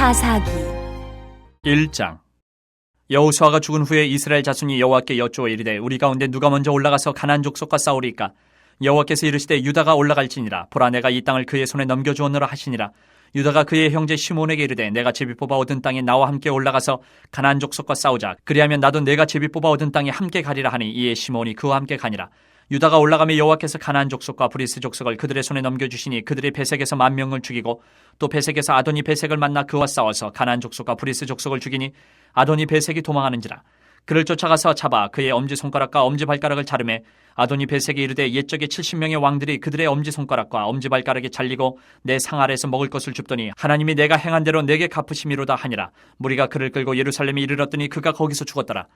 사사기 1장. 여호수아가 죽은 후에 이스라엘 자손이 여호와께 여쭈어 이르되 우리 가운데 누가 먼저 올라가서 가나안 족속과 싸우리까? 여호와께서 이르시되 유다가 올라갈지니라. 보라, 내가 이 땅을 그의 손에 넘겨주었노라 하시니라. 유다가 그의 형제 시몬에게 이르되 내가 제비 뽑아 얻은 땅에 나와 함께 올라가서 가나안 족속과 싸우자. 그리하면 나도 내가 제비 뽑아 얻은 땅에 함께 가리라 하니 이에 시몬이 그와 함께 가니라. 유다가 올라가며 여호와께서 가나안 족속과 브리스 족속을 그들의 손에 넘겨주시니 그들이 베색에서 10,000명을 죽이고 또 베색에서 아도니 베색을 만나 그와 싸워서 가나안 족속과 브리스 족속을 죽이니 아도니 베색이 도망하는지라. 그를 쫓아가서 잡아 그의 엄지손가락과 엄지발가락을 자르매 아도니 베색이 이르되 옛적에 70명의 왕들이 그들의 엄지손가락과 엄지발가락에 잘리고 내 상 아래에서 먹을 것을 줍더니 하나님이 내가 행한 대로 내게 갚으심이로다 하니라. 무리가 그를 끌고 예루살렘에 이르렀더니 그가 거기서 죽었더라.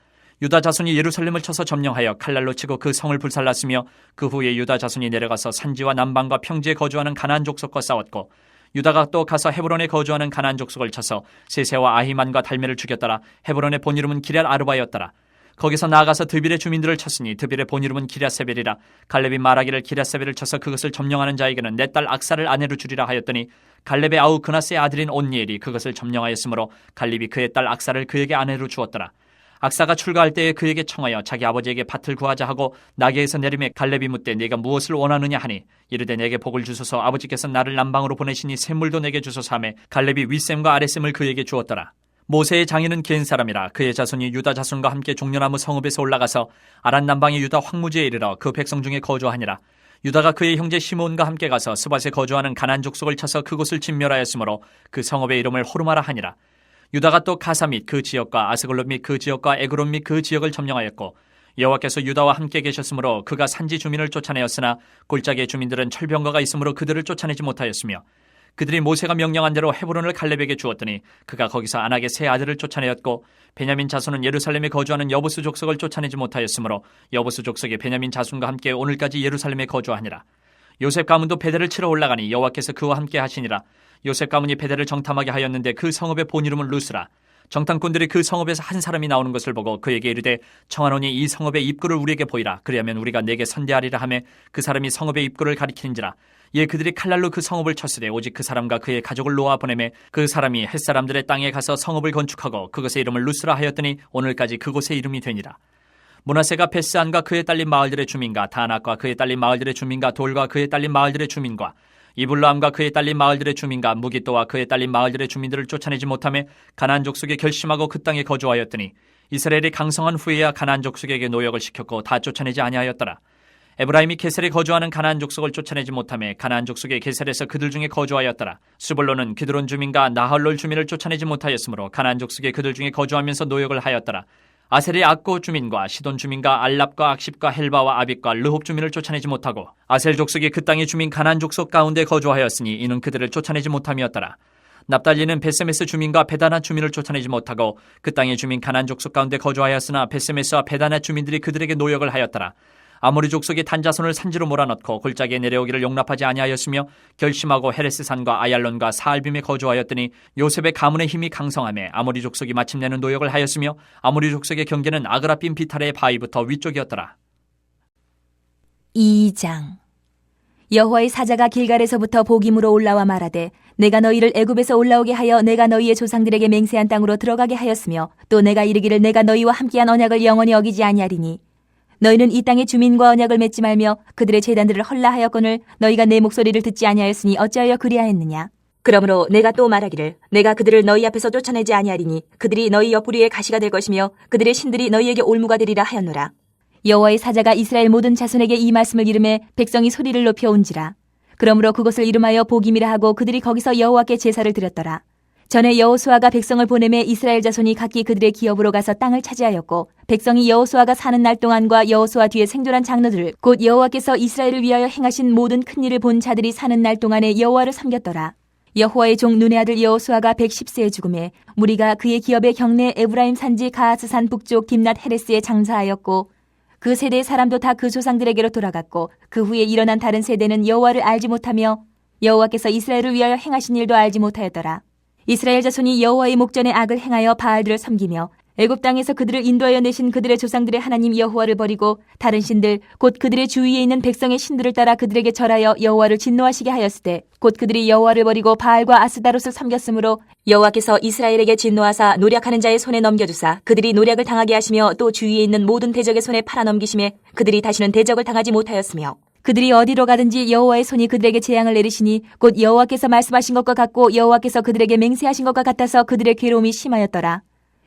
유다 자손이 예루살렘을 쳐서 점령하여 칼날로 치고 그 성을 불살랐으며 그 후에 유다 자손이 내려가서 산지와 남방과 평지에 거주하는 가나안 족속과 싸웠고 유다가 또 가서 헤브론에 거주하는 가나안 족속을 쳐서 세세와 아히만과 달메를 죽였더라. 헤브론의 본 이름은 기럇 아르바였더라. 거기서 나아가서 드빌의 주민들을 쳤으니 드빌의 본 이름은 기럇세벨이라. 갈렙이 말하기를 기럇세벨을 쳐서 그것을 점령하는 자에게는 내 딸 악사를 아내로 주리라 하였더니 갈렙의 아우 그나스의 아들인 온니엘이 그것을 점령하였으므로 갈렙이 그의 딸 악사를 그에게 아내로 주었더라. 악사가 출가할 때에 그에게 청하여 자기 아버지에게 밭을 구하자 하고 나귀에서 내리매 갈렙이 묻되 네가 무엇을 원하느냐 하니 이르되 내게 복을 주소서 아버지께서 나를 남방으로 보내시니 샘물도 내게 주소서 하매 갈렙이 윗샘과 아랫샘을 그에게 주었더라. 모세의 장인은 겐 사람이라. 그의 자손이 유다 자손과 함께 종려나무 성읍에서 올라가서 아란 남방의 유다 황무지에 이르러 그 백성 중에 거주하니라. 유다가 그의 형제 시몬과 함께 가서 스밧에 거주하는 가나안 족속을 쳐서 그곳을 진멸하였으므로 그 성읍의 이름을 호르마라 하니라. 유다가 또 가사 및 그 지역과 아스글론 및 그 지역과 에그론 및 그 지역을 점령하였고 여호와께서 유다와 함께 계셨으므로 그가 산지 주민을 쫓아내었으나 골짜기의 주민들은 철병거가 있으므로 그들을 쫓아내지 못하였으며 그들이 모세가 명령한 대로 헤브론을 갈렙에게 주었더니 그가 거기서 안악의 세 아들을 쫓아내었고 베냐민 자손은 예루살렘에 거주하는 여부수 족속을 쫓아내지 못하였으므로 여부수 족속이 베냐민 자손과 함께 오늘까지 예루살렘에 거주하니라. 요셉 가문도 베델을 치러 올라가니 여호와께서 그와 함께 하시니라. 요셉 가문이 베델을 정탐하게 하였는데 그 성읍의 본 이름은 루스라. 정탐꾼들이 그 성읍에서 한 사람이 나오는 것을 보고 그에게 이르되 청하노니 이 성읍의 입구를 우리에게 보이라. 그리하면 우리가 내게 선대하리라 하매 그 사람이 성읍의 입구를 가리키는지라. 이에 그들이 칼날로 그 성읍을 쳤으되 오직 그 사람과 그의 가족을 놓아 보내매 그 사람이 햇사람들의 땅에 가서 성읍을 건축하고 그것의 이름을 루스라 하였더니 오늘까지 그곳의 이름이 되니라. 므낫세가 베스안과 그의 딸린 마을들의 주민과 다낙과 그의 딸린 마을들의 주민과 돌과 그의 딸린 마을들의 주민과 이블람과 그의 딸린 마을들의 주민과 무기또와 그의 딸린 마을들의 주민들을 쫓아내지 못하며 가나안 족속에 결심하고 그 땅에 거주하였더니 이스라엘이 강성한 후에야 가나안 족속에게 노역을 시켰고 다 쫓아내지 아니하였더라. 에브라임이 게셀에 거주하는 가나안 족속을 쫓아내지 못하며 가나안 족속의 게셀에서 그들 중에 거주하였더라. 스불론은 기드론 주민과 나할롤 주민을 쫓아내지 못하였으므로 가나안 족속의 그들 중에 거주하면서 노역을 하였더라. 아셀이 악고 주민과 시돈 주민과 알랍과 악십과 헬바와 아빅과 르홉 주민을 쫓아내지 못하고 아셀 족속이 그 땅의 주민 가나안 족속 가운데 거주하였으니 이는 그들을 쫓아내지 못함이었더라. 납달리는 베세메스 주민과 베다나 주민을 쫓아내지 못하고 그 땅의 주민 가나안 족속 가운데 거주하였으나 베세메스와 베다나 주민들이 그들에게 노역을 하였더라. 아모리 족속이 단자손을 산지로 몰아넣고 골짜기에 내려오기를 용납하지 아니하였으며 결심하고 헤레스산과 아얄론과 사알빔에 거주하였더니 요셉의 가문의 힘이 강성하며 아모리 족속이 마침내는 노역을 하였으며 아모리 족속의 경계는 아그라빔 비탈의 바위부터 위쪽이었더라. 2장. 여호와의 사자가 길갈에서부터 복임으로 올라와 말하되 내가 너희를 애굽에서 올라오게 하여 내가 너희의 조상들에게 맹세한 땅으로 들어가게 하였으며 또 내가 이르기를 내가 너희와 함께한 언약을 영원히 어기지 아니하리니 너희는 이 땅의 주민과 언약을 맺지 말며 그들의 제단들을 헐라하였거늘 너희가 내 목소리를 듣지 아니하였으니 어찌하여 그리하였느냐. 그러므로 내가 또 말하기를 내가 그들을 너희 앞에서 쫓아내지 아니하리니 그들이 너희 옆구리에 가시가 될 것이며 그들의 신들이 너희에게 올무가 되리라 하였노라. 여호와의 사자가 이스라엘 모든 자손에게 이 말씀을 이르매 백성이 소리를 높여 온지라. 그러므로 그것을 이름하여 복임이라 하고 그들이 거기서 여호와께 제사를 드렸더라. 전에 여호수아가 백성을 보내매 이스라엘 자손이 각기 그들의 기업으로 가서 땅을 차지하였고 백성이 여호수아가 사는 날 동안과 여호수아 뒤에 생존한 장로들 곧 여호와께서 이스라엘을 위하여 행하신 모든 큰 일을 본 자들이 사는 날 동안에 여호와를 섬겼더라. 여호와의 종 눈의 아들 여호수아가 110세에 죽음에 무리가 그의 기업의 경내 에브라임 산지 가하스산 북쪽 딥낫 헤레스에 장사하였고 그 세대의 사람도 다 그 조상들에게로 돌아갔고 그 후에 일어난 다른 세대는 여호와를 알지 못하며 여호와께서 이스라엘을 위하여 행하신 일도 알지 못하였더라. 이스라엘 자손이 여호와의 목전에 악을 행하여 바알들을 섬기며 애굽 땅에서 그들을 인도하여 내신 그들의 조상들의 하나님 여호와를 버리고 다른 신들 곧 그들의 주위에 있는 백성의 신들을 따라 그들에게 절하여 여호와를 진노하시게 하였을 때 곧 그들이 여호와를 버리고 바알과 아스다롯을 섬겼으므로 여호와께서 이스라엘에게 진노하사 노략하는 자의 손에 넘겨주사 그들이 노략을 당하게 하시며 또 주위에 있는 모든 대적의 손에 팔아넘기심에 그들이 다시는 대적을 당하지 못하였으며 그들이 어디로 가든지 여호와의 손이 그들에게 재앙을 내리시니 곧 여호와께서 말씀하신 것과 같고 여호와께서 그들에게 맹세하신 것과 같아서 그들의 괴로움이 심하였더라.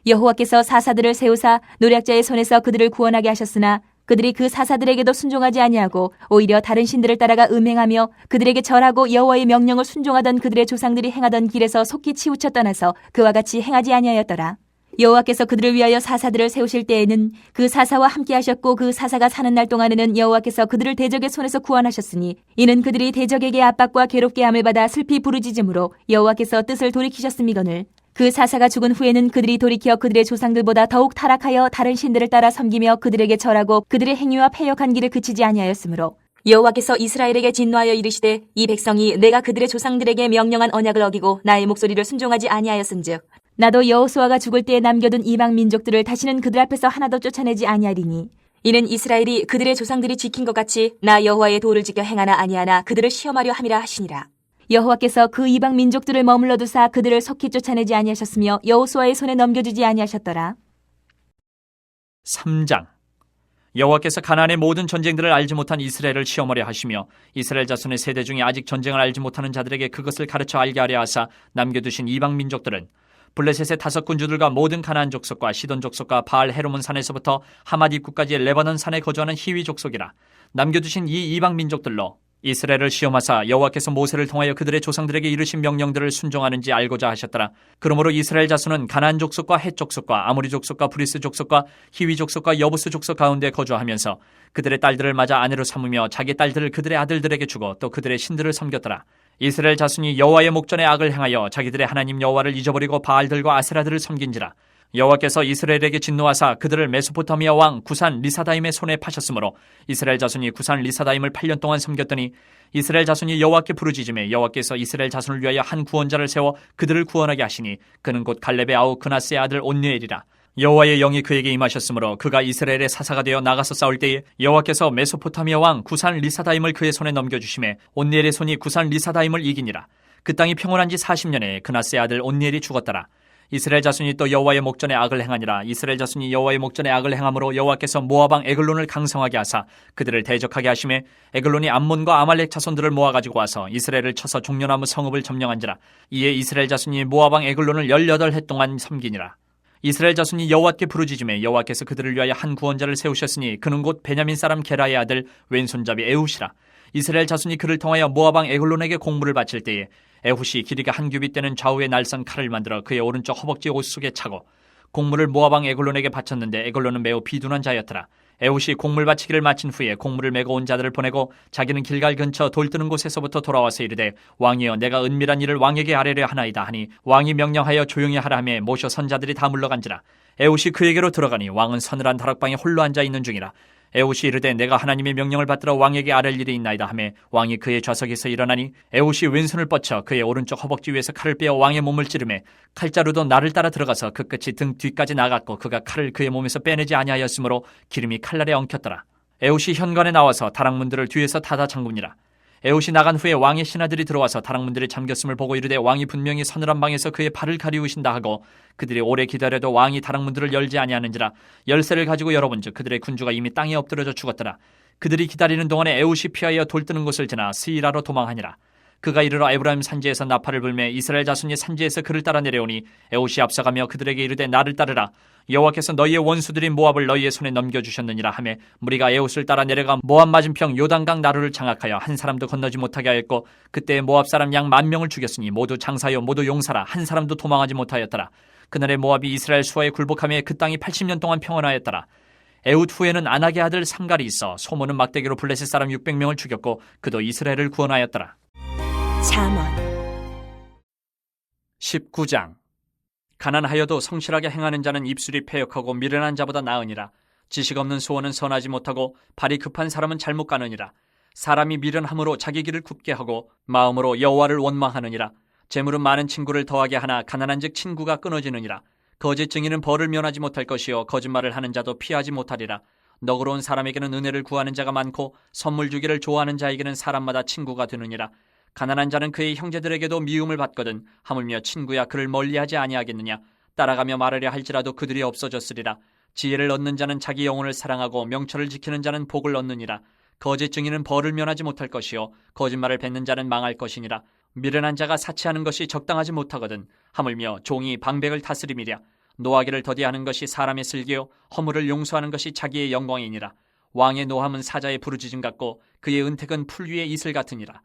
여호와께서 사사들을 세우사 노략자의 손에서 그들을 구원하게 하셨으나 그들이 그 사사들에게도 순종하지 아니하고 오히려 다른 신들을 따라가 음행하며 그들에게 절하고 여호와의 명령을 순종하던 그들의 조상들이 행하던 길에서 속히 치우쳐 떠나서 그와 같이 행하지 아니하였더라. 여호와께서 그들을 위하여 사사들을 세우실 때에는 그 사사와 함께 하셨고 그 사사가 사는 날 동안에는 여호와께서 그들을 대적의 손에서 구원하셨으니 이는 그들이 대적에게 압박과 괴롭게 함을 받아 슬피 부르짖음으로 여호와께서 뜻을 돌이키셨음이거늘 그 사사가 죽은 후에는 그들이 돌이켜 그들의 조상들보다 더욱 타락하여 다른 신들을 따라 섬기며 그들에게 절하고 그들의 행위와 패역한 길을 그치지 아니하였으므로 여호와께서 이스라엘에게 진노하여 이르시되 이 백성이 내가 그들의 조상들에게 명령한 언약을 어기고 나의 목소리를 순종하지 아니하였은즉 나도 여호수아가 죽을 때에 남겨둔 이방 민족들을 다시는 그들 앞에서 하나도 쫓아내지 아니하리니 이는 이스라엘이 그들의 조상들이 지킨 것 같이 나 여호와의 도를 지켜 행하나 아니하나 그들을 시험하려 함이라 하시니라. 여호와께서 그 이방 민족들을 머물러 두사 그들을 속히 쫓아내지 아니하셨으며 여호수아의 손에 넘겨주지 아니하셨더라. 3장. 여호와께서 가나안의 모든 전쟁들을 알지 못한 이스라엘을 시험하려 하시며 이스라엘 자손의 세대 중에 아직 전쟁을 알지 못하는 자들에게 그것을 가르쳐 알게 하려 하사 남겨두신 이방 민족들은 블레셋의 5 군주들과 모든 가나안 족속과 시돈 족속과 바알 헤르몬 산에서부터 하맛 입구까지의 레바논 산에 거주하는 히위 족속이라. 남겨두신 이 이방 민족들로 이스라엘을 시험하사 여호와께서 모세를 통하여 그들의 조상들에게 이르신 명령들을 순종하는지 알고자 하셨더라. 그러므로 이스라엘 자손은 가나안 족속과 헷 족속과 아모리 족속과 브리스 족속과 히위 족속과 여부스 족속 가운데 거주하면서 그들의 딸들을 맞아 아내로 삼으며 자기 딸들을 그들의 아들들에게 주고 또 그들의 신들을 섬겼더라. 이스라엘 자손이 여호와의 목전에 악을 행하여 자기들의 하나님 여호와를 잊어버리고 바알들과 아세라들을 섬긴지라. 여호와께서 이스라엘에게 진노하사 그들을 메소포타미아 왕 구산 리사다임의 손에 파셨으므로 이스라엘 자손이 구산 리사다임을 8년 동안 섬겼더니 이스라엘 자손이 여호와께 부르짖음에 여호와께서 이스라엘 자손을 위하여 한 구원자를 세워 그들을 구원하게 하시니 그는 곧 갈렙의 아우 그나스의 아들 온니엘이라. 여호와의 영이 그에게 임하셨으므로 그가 이스라엘의 사사가 되어 나가서 싸울 때에 여호와께서 메소포타미아 왕 구산 리사다임을 그의 손에 넘겨주심에 온니엘의 손이 구산 리사다임을 이기니라. 그 땅이 평온한 지 40년에 그나스의 아들 온니엘이 죽었더라. 이스라엘 자손이 또 여호와의 목전에 악을 행하니라. 이스라엘 자손이 여호와의 목전에 악을 행함으로 여호와께서 모압 왕 에글론을 강성하게 하사 그들을 대적하게 하심에 에글론이 암몬과 아말렉 자손들을 모아가지고 와서 이스라엘을 쳐서 종려나무 성읍을 점령한지라. 이에 이스라엘 자손이 모압 왕 에글론을 18해 동안 섬기니라. 이스라엘 자손이 여호와께 부르짖음에 여호와께서 그들을 위하여 한 구원자를 세우셨으니 그는 곧 베냐민 사람 게라의 아들 왼손잡이 에훗이라. 이스라엘 자손이 그를 통하여 모압 왕 에글론에게 공물을 바칠 때에 에훗이 길이가 한 규빗 되는 좌우에 날선 칼을 만들어 그의 오른쪽 허벅지 옷 속에 차고 공물을 모압 왕 에글론에게 바쳤는데 에글론은 매우 비둔한 자였더라. 에훗이 공물 바치기를 마친 후에 공물을 메고 온 자들을 보내고 자기는 길갈 근처 돌 뜨는 곳에서부터 돌아와서 이르되 왕이여 내가 은밀한 일을 왕에게 아뢰려 하나이다 하니 왕이 명령하여 조용히 하라 하며 모셔 선자들이 다 물러간지라. 에훗이 그에게로 들어가니 왕은 서늘한 다락방에 홀로 앉아 있는 중이라. 에훗이 이르되 내가 하나님의 명령을 받들어 왕에게 아랠 일이 있나이다 하매 왕이 그의 좌석에서 일어나니 에훗이 왼손을 뻗쳐 그의 오른쪽 허벅지 위에서 칼을 빼어 왕의 몸을 찌르매 칼자루도 나를 따라 들어가서 그 끝이 등 뒤까지 나갔고 그가 칼을 그의 몸에서 빼내지 아니하였으므로 기름이 칼날에 엉켰더라. 에훗이 현관에 나와서 다락문들을 뒤에서 닫아 잠굽니라. 에훗이 나간 후에 왕의 신하들이 들어와서 다락문들이 잠겼음을 보고 이르되 왕이 분명히 서늘한 방에서 그의 발을 가리우신다 하고 그들이 오래 기다려도 왕이 다락문들을 열지 아니하는지라. 열쇠를 가지고 열어본즉 그들의 군주가 이미 땅에 엎드려져 죽었더라. 그들이 기다리는 동안에 에훗이 피하여 돌 뜨는 곳을 지나 스이라로 도망하니라. 그가 이르러 에브라임 산지에서 나팔을 불매 이스라엘 자손이 산지에서 그를 따라 내려오니 에훗이 앞서가며 그들에게 이르되 나를 따르라. 여호와께서 너희의 원수들인 모압을 너희의 손에 넘겨주셨느니라 하며 무리가 에훗을 따라 내려가 모압 맞은평 요단강 나루를 장악하여 한 사람도 건너지 못하게 하였고 그때 모압 사람 양 10,000명을 죽였으니 모두 장사요 모두 용사라. 한 사람도 도망하지 못하였더라. 그날에 모압이 이스라엘 수하에 굴복하며 그 땅이 80년 동안 평온하였더라. 에훗 후에는 아낙의 아들 삼갈이 있어 소모는 막대기로 블레셋 사람 600명을 죽였고 그도 이스라엘을 구원하였더라. 잠언 19장. 가난하여도 성실하게 행하는 자는 입술이 패역하고 미련한 자보다 나으니라. 지식 없는 소원은 선하지 못하고 발이 급한 사람은 잘못 가느니라. 사람이 미련함으로 자기 길을 굽게 하고 마음으로 여호와를 원망하느니라. 재물은 많은 친구를 더하게 하나 가난한즉 친구가 끊어지느니라. 거짓 증인은 벌을 면하지 못할 것이요 거짓말을 하는 자도 피하지 못하리라. 너그러운 사람에게는 은혜를 구하는 자가 많고 선물 주기를 좋아하는 자에게는 사람마다 친구가 되느니라. 가난한 자는 그의 형제들에게도 미움을 받거든 하물며 친구야 그를 멀리하지 아니하겠느냐. 따라가며 말하려 할지라도 그들이 없어졌으리라. 지혜를 얻는 자는 자기 영혼을 사랑하고 명철을 지키는 자는 복을 얻느니라. 거짓 증인은 벌을 면하지 못할 것이요 거짓말을 뱉는 자는 망할 것이니라. 미련한 자가 사치하는 것이 적당하지 못하거든 하물며 종이 방백을 다스림이랴. 노하기를 더디하는 것이 사람의 슬기요 허물을 용서하는 것이 자기의 영광이니라. 왕의 노함은 사자의 부르짖음 같고 그의 은택은 풀 위의 이슬 같으니라.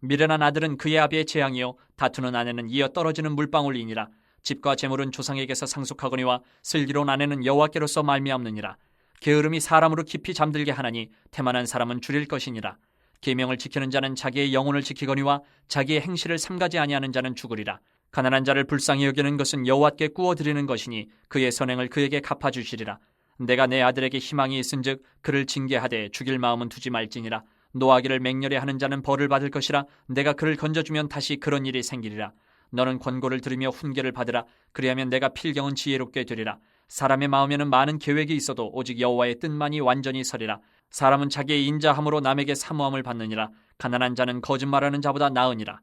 미련한 아들은 그의 아비의 재앙이요 다투는 아내는 이어 떨어지는 물방울이니라. 집과 재물은 조상에게서 상속하거니와 슬기로운 아내는 여호와께로서 말미암느니라. 게으름이 사람으로 깊이 잠들게 하나니 태만한 사람은 줄일 것이니라. 계명을 지키는 자는 자기의 영혼을 지키거니와 자기의 행실을 삼가지 아니하는 자는 죽으리라. 가난한 자를 불쌍히 여기는 것은 여호와께 구워드리는 것이니 그의 선행을 그에게 갚아주시리라. 내가 내 아들에게 희망이 있은즉 그를 징계하되 죽일 마음은 두지 말지니라. 노하기를 맹렬히 하는 자는 벌을 받을 것이라. 내가 그를 건져주면 다시 그런 일이 생기리라. 너는 권고를 들으며 훈계를 받으라. 그리하면 내가 필경은 지혜롭게 되리라. 사람의 마음에는 많은 계획이 있어도 오직 여호와의 뜻만이 완전히 서리라. 사람은 자기의 인자함으로 남에게 사모함을 받느니라. 가난한 자는 거짓말하는 자보다 나으니라.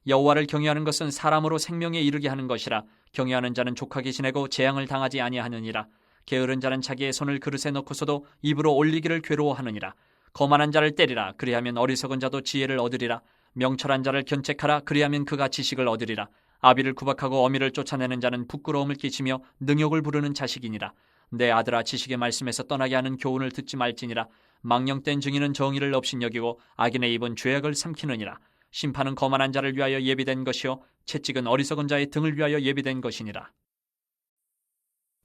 여호와를 경외하는 것은 사람으로 생명에 이르게 하는 것이라. 경외하는 자는 족하게 지내고 재앙을 당하지 아니하느니라. 게으른 자는 자기의 손을 그릇에 넣고서도 입으로 올리기를 괴로워하느니라. 거만한 자를 때리라. 그리하면 어리석은 자도 지혜를 얻으리라. 명철한 자를 견책하라. 그리하면 그가 지식을 얻으리라. 아비를 구박하고 어미를 쫓아내는 자는 부끄러움을 끼치며 능욕을 부르는 자식이니라. 내 아들아 지식의 말씀에서 떠나게 하는 교훈을 듣지 말지니라. 망령된 증인은 정의를 업신여기고 악인의 입은 죄악을 삼키느니라. 심판은 거만한 자를 위하여 예비된 것이요 채찍은 어리석은 자의 등을 위하여 예비된 것이니라.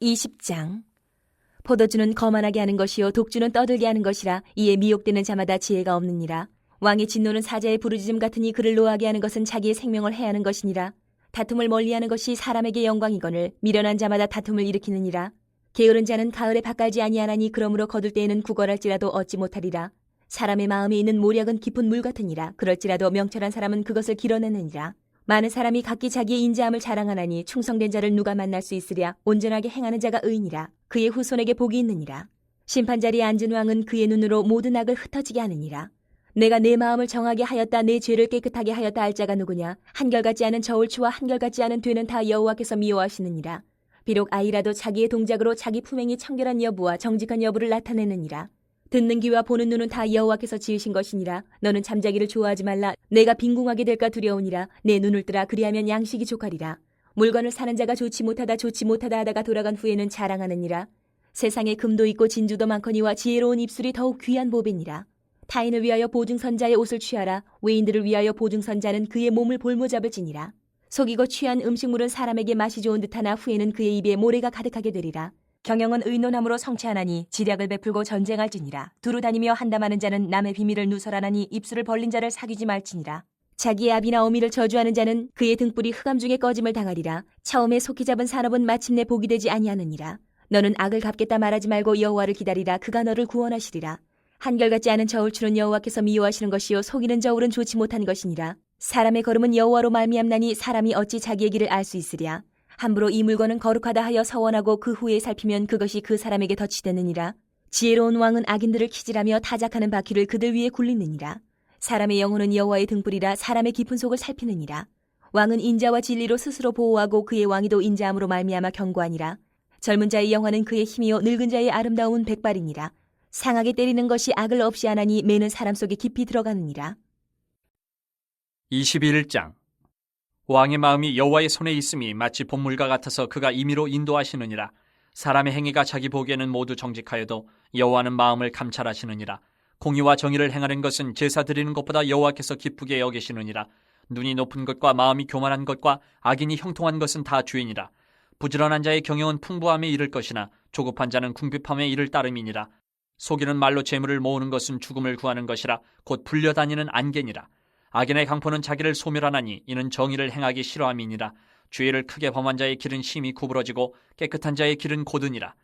20장. 포도주는 거만하게 하는 것이요 독주는 떠들게 하는 것이라. 이에 미혹되는 자마다 지혜가 없느니라. 왕의 진노는 사자의 부르짖음 같으니 그를 노하게 하는 것은 자기의 생명을 해하는 것이니라. 다툼을 멀리하는 것이 사람에게 영광이거늘 미련한 자마다 다툼을 일으키느니라. 게으른 자는 가을에 밭갈지 아니하나니 그러므로 거둘 때에는 구걸할지라도 얻지 못하리라. 사람의 마음에 있는 모략은 깊은 물 같으니라. 그럴지라도 명철한 사람은 그것을 길어내느니라. 많은 사람이 각기 자기의 인자함을 자랑하나니 충성된 자를 누가 만날 수 있으랴. 온전하게 행하는 자가 의인이라. 그의 후손에게 복이 있느니라. 심판자리에 앉은 왕은 그의 눈으로 모든 악을 흩어지게 하느니라. 내가 내 마음을 정하게 하였다. 내 죄를 깨끗하게 하였다 할 자가 누구냐. 한결같지 않은 저울추와 한결같지 않은 되는 다 여호와께서 미워하시느니라. 비록 아이라도 자기의 동작으로 자기 품행이 청결한 여부와 정직한 여부를 나타내느니라. 듣는 귀와 보는 눈은 다 여호와께서 지으신 것이니라. 너는 잠자기를 좋아하지 말라. 내가 빈궁하게 될까 두려우니라. 내 눈을 뜨라. 그리하면 양식이 족하리라. 물건을 사는 자가 좋지 못하다 하다가 돌아간 후에는 자랑하느니라. 세상에 금도 있고 진주도 많거니와 지혜로운 입술이 더욱 귀한 보배니라. 타인을 위하여 보증선자의 옷을 취하라. 외인들을 위하여 보증선자는 그의 몸을 볼모잡을 지니라. 속이고 취한 음식물은 사람에게 맛이 좋은 듯하나 후에는 그의 입에 모래가 가득하게 되리라. 경영은 의논함으로 성취하나니 지략을 베풀고 전쟁할지니라. 두루 다니며 한담하는 자는 남의 비밀을 누설하나니 입술을 벌린 자를 사귀지 말지니라. 자기의 아비나 어미를 저주하는 자는 그의 등불이 흑암 중에 꺼짐을 당하리라. 처음에 속히 잡은 산업은 마침내 복이 되지 아니하느니라. 너는 악을 갚겠다 말하지 말고 여호와를 기다리라. 그가 너를 구원하시리라. 한결같지 않은 저울추는 여호와께서 미워하시는 것이요 속이는 저울은 좋지 못한 것이니라. 사람의 걸음은 여호와로 말미암나니 사람이 어찌 자기의 길을 알 수 있으랴. 함부로 이 물건은 거룩하다 하여 서원하고 그 후에 살피면 그것이 그 사람에게 덫이되느니라. 지혜로운 왕은 악인들을 키질하며 타작하는 바퀴를 그들 위에 굴리느니라. 사람의 영혼은 여호와의 등불이라. 사람의 깊은 속을 살피느니라. 왕은 인자와 진리로 스스로 보호하고 그의 왕위도 인자함으로 말미암아 견고하니라. 젊은 자의 영화는 그의 힘이요 늙은 자의 아름다움은 백발이니라. 상하게 때리는 것이 악을 없이 하나니 매는 사람 속에 깊이 들어가느니라. 21장. 왕의 마음이 여호와의 손에 있음이 마치 봄물과 같아서 그가 임의로 인도하시느니라. 사람의 행위가 자기 보기에는 모두 정직하여도 여호와는 마음을 감찰하시느니라. 공의와 정의를 행하는 것은 제사 드리는 것보다 여호와께서 기쁘게 여기시느니라. 눈이 높은 것과 마음이 교만한 것과 악인이 형통한 것은 다 죄이니라. 부지런한 자의 경영은 풍부함에 이를 것이나 조급한 자는 궁핍함에 이를 따름이니라. 속이는 말로 재물을 모으는 것은 죽음을 구하는 것이라. 곧 불려다니는 안개니라. 악인의 강포는 자기를 소멸하나니 이는 정의를 행하기 싫어함이니라. 죄를 크게 범한 자의 길은 심히 구부러지고 깨끗한 자의 길은 고드니라.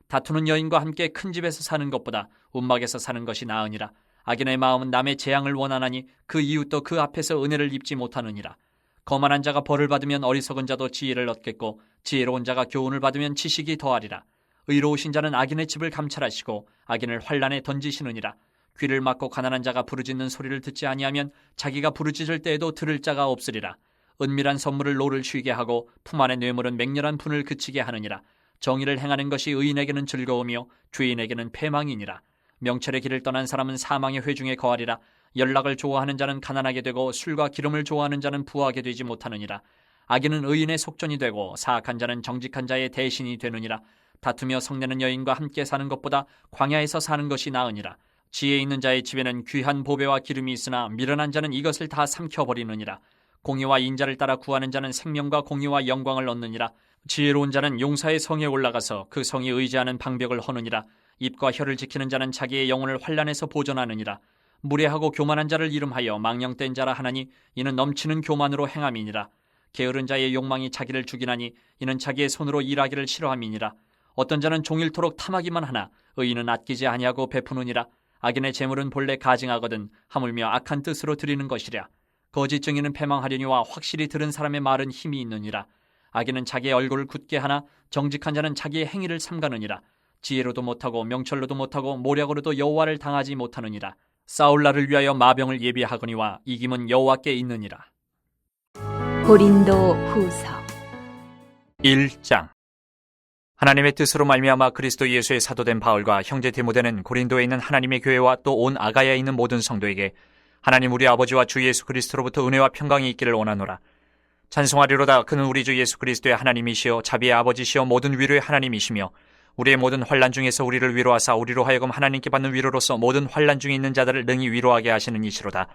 다투는 여인과 함께 큰 집에서 사는 것보다 움막에서 사는 것이 나으니라. 악인의 마음은 남의 재앙을 원하나니 그 이웃도 그 앞에서 은혜를 입지 못하느니라. 거만한 자가 벌을 받으면 어리석은 자도 지혜를 얻겠고 지혜로운 자가 교훈을 받으면 지식이 더하리라. 의로우신 자는 악인의 집을 감찰하시고 악인을 환란에 던지시느니라. 귀를 막고 가난한 자가 부르짖는 소리를 듣지 아니하면 자기가 부르짖을 때에도 들을 자가 없으리라. 은밀한 선물을 노를 쉬게 하고 품 안의 뇌물은 맹렬한 분을 그치게 하느니라. 정의를 행하는 것이 의인에게는 즐거우며 죄인에게는 패망이니라. 명철의 길을 떠난 사람은 사망의 회중에 거하리라. 연락을 좋아하는 자는 가난하게 되고 술과 기름을 좋아하는 자는 부하게 되지 못하느니라. 악인은 의인의 속전이 되고 사악한 자는 정직한 자의 대신이 되느니라. 다투며 성내는 여인과 함께 사는 것보다 광야에서 사는 것이 나으니라. 지혜 있는 자의 집에는 귀한 보배와 기름이 있으나 미련한 자는 이것을 다 삼켜버리느니라. 공의와 인자를 따라 구하는 자는 생명과 공의와 영광을 얻느니라. 지혜로운 자는 용사의 성에 올라가서 그 성이 의지하는 방벽을 허느니라. 입과 혀를 지키는 자는 자기의 영혼을 환난에서 보존하느니라. 무례하고 교만한 자를 이름하여 망령된 자라 하나니 이는 넘치는 교만으로 행함이니라. 게으른 자의 욕망이 자기를 죽이나니 이는 자기의 손으로 일하기를 싫어함이니라. 어떤 자는 종일토록 탐하기만 하나 의인은 아끼지 아니하고 베푸느니라. 악인의 재물은 본래 가증하거든 하물며 악한 뜻으로 드리는 것이랴. 거짓 증인은 패망하려니와 확실히 들은 사람의 말은 힘이 있느니라. 악인은 자기의 얼굴을 굳게 하나 정직한 자는 자기의 행위를 삼가느니라. 지혜로도 못하고 명철로도 못하고 모략으로도 여호와를 당하지 못하느니라. 싸울 날을 위하여 마병을 예비하거니와 이김은 여호와께 있느니라. 고린도 후서 1장. 하나님의 뜻으로 말미암아 그리스도 예수의 사도된 바울과 형제 디모데는 고린도에 있는 하나님의 교회와 또 온 아가야에 있는 모든 성도에게 하나님 우리 아버지와 주 예수 그리스도로부터 은혜와 평강이 있기를 원하노라. 찬송하리로다. 그는 우리 주 예수 그리스도의 하나님이시여 자비의 아버지시여 모든 위로의 하나님이시며 우리의 모든 환난 중에서 우리를 위로하사 우리로 하여금 하나님께 받는 위로로서 모든 환난 중에 있는 자들을 능히 위로하게 하시는 이시로다.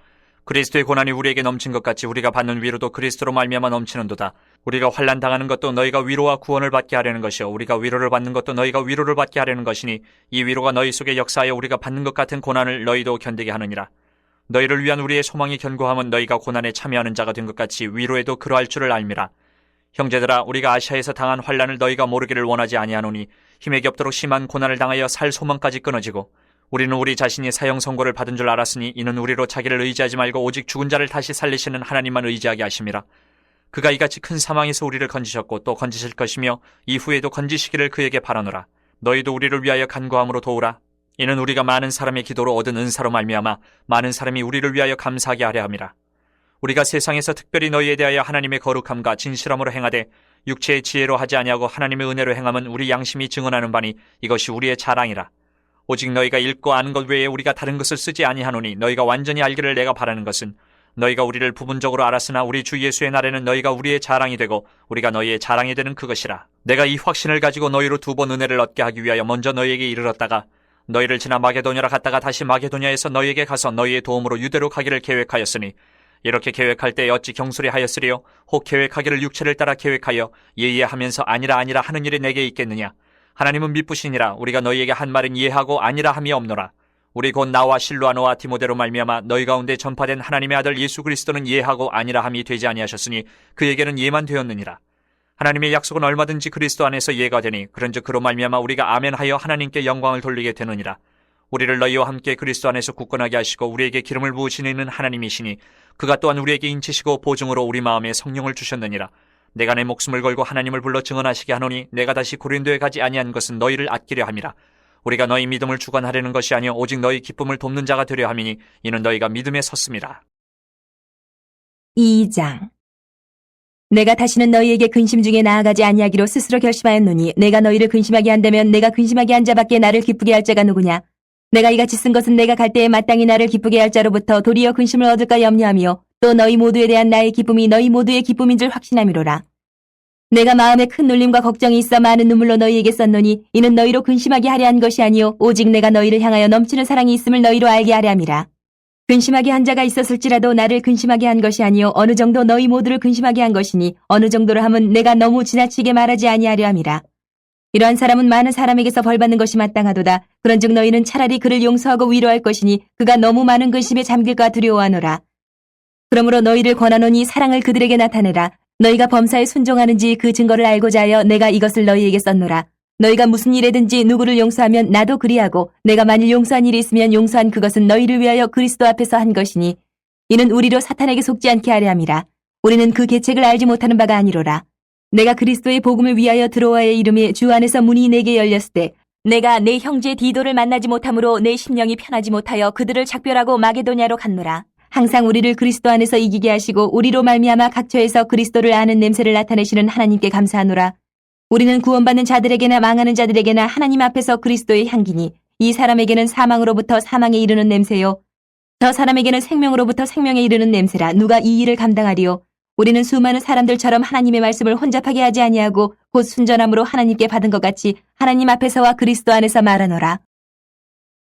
그리스도의 고난이 우리에게 넘친 것 같이 우리가 받는 위로도 그리스도로 말미암아 넘치는도다. 우리가 환난 당하는 것도 너희가 위로와 구원을 받게 하려는 것이요 우리가 위로를 받는 것도 너희가 위로를 받게 하려는 것이니 이 위로가 너희 속에 역사하여 우리가 받는 것 같은 고난을 너희도 견디게 하느니라. 너희를 위한 우리의 소망이 견고함은 너희가 고난에 참여하는 자가 된 것 같이 위로에도 그러할 줄을 알미라. 형제들아, 우리가 아시아에서 당한 환난을 너희가 모르기를 원하지 아니하노니 힘에 겹도록 심한 고난을 당하여 살 소망까지 끊어지고 우리는 우리 자신이 사형 선고를 받은 줄 알았으니 이는 우리로 자기를 의지하지 말고 오직 죽은 자를 다시 살리시는 하나님만 의지하게 하심이라. 그가 이같이 큰 사망에서 우리를 건지셨고 또 건지실 것이며 이후에도 건지시기를 그에게 바라노라. 너희도 우리를 위하여 간구함으로 도우라. 이는 우리가 많은 사람의 기도로 얻은 은사로 말미암아 많은 사람이 우리를 위하여 감사하게 하려 함이라. 우리가 세상에서 특별히 너희에 대하여 하나님의 거룩함과 진실함으로 행하되 육체의 지혜로 하지 아니하고 하나님의 은혜로 행함은 우리 양심이 증언하는 바니 이것이 우리의 자랑이라. 오직 너희가 읽고 아는 것 외에 우리가 다른 것을 쓰지 아니하노니 너희가 완전히 알기를 내가 바라는 것은 너희가 우리를 부분적으로 알았으나 우리 주 예수의 날에는 너희가 우리의 자랑이 되고 우리가 너희의 자랑이 되는 그것이라. 내가 이 확신을 가지고 너희로 2번 은혜를 얻게 하기 위하여 먼저 너희에게 이르렀다가 너희를 지나 마게도냐로 갔다가 다시 마게도냐에서 너희에게 가서 너희의 도움으로 유대로 가기를 계획하였으니 이렇게 계획할 때 어찌 경솔히 하였으리요? 혹 계획하기를 육체를 따라 계획하여 예의하면서 아니라 하는 일이 내게 있겠느냐? 하나님은 미쁘시니라. 우리가 너희에게 한 말은 예하고 아니라 함이 없노라. 우리 곧 나와 실로아노와 디모데로 말미암아 너희 가운데 전파된 하나님의 아들 예수 그리스도는 예하고 아니라 함이 되지 아니하셨으니 그에게는 예만 되었느니라. 하나님의 약속은 얼마든지 그리스도 안에서 예가 되니 그런즉 그로 말미암아 우리가 아멘하여 하나님께 영광을 돌리게 되느니라. 우리를 너희와 함께 그리스도 안에서 굳건하게 하시고 우리에게 기름을 부으시는 하나님이시니 그가 또한 우리에게 인치시고 보증으로 우리 마음에 성령을 주셨느니라. 내가 내 목숨을 걸고 하나님을 불러 증언하시게 하노니 내가 다시 고린도에 가지 아니한 것은 너희를 아끼려 함이라. 우리가 너희 믿음을 주관하려는 것이 아니요 오직 너희 기쁨을 돕는 자가 되려 함이니 이는 너희가 믿음에 섰음이라. 2장. 내가 다시는 너희에게 근심 중에 나아가지 아니하기로 스스로 결심하였노니 내가 너희를 근심하게 한다면 내가 근심하게 한 자밖에 나를 기쁘게 할 자가 누구냐? 내가 이같이 쓴 것은 내가 갈 때에 마땅히 나를 기쁘게 할 자로부터 도리어 근심을 얻을까 염려하며 또 너희 모두에 대한 나의 기쁨이 너희 모두의 기쁨인 줄 확신함이로라. 내가 마음에 큰 눌림과 걱정이 있어 많은 눈물로 너희에게 썼노니 이는 너희로 근심하게 하려 한 것이 아니요 오직 내가 너희를 향하여 넘치는 사랑이 있음을 너희로 알게 하려 함이라. 근심하게 한 자가 있었을지라도 나를 근심하게 한 것이 아니요 어느 정도 너희 모두를 근심하게 한 것이니 어느 정도로 함은 내가 너무 지나치게 말하지 아니하려 함이라. 이러한 사람은 많은 사람에게서 벌받는 것이 마땅하도다. 그런즉 너희는 차라리 그를 용서하고 위로할 것이니 그가 너무 많은 근심에 잠길까 두려워하노라. 그러므로 너희를 권하노니 사랑을 그들에게 나타내라. 너희가 범사에 순종하는지 그 증거를 알고자 하여 내가 이것을 너희에게 썼노라. 너희가 무슨 일에든지 누구를 용서하면 나도 그리하고 내가 만일 용서한 일이 있으면 용서한 그것은 너희를 위하여 그리스도 앞에서 한 것이니 이는 우리로 사탄에게 속지 않게 하려 함이라. 우리는 그 계책을 알지 못하는 바가 아니로라. 내가 그리스도의 복음을 위하여 드로아에 이름이 주 안에서 문이 내게 열렸을 때 내가 내 형제 디도를 만나지 못함으로 내 심령이 편하지 못하여 그들을 작별하고 마게도냐로 갔노라. 항상 우리를 그리스도 안에서 이기게 하시고 우리로 말미암아 각처에서 그리스도를 아는 냄새를 나타내시는 하나님께 감사하노라. 우리는 구원받는 자들에게나 망하는 자들에게나 하나님 앞에서 그리스도의 향기니 이 사람에게는 사망으로부터 사망에 이르는 냄새요 저 사람에게는 생명으로부터 생명에 이르는 냄새라. 누가 이 일을 감당하리요? 우리는 수많은 사람들처럼 하나님의 말씀을 혼잡하게 하지 아니하고 곧 순전함으로 하나님께 받은 것 같이 하나님 앞에서와 그리스도 안에서 말하노라.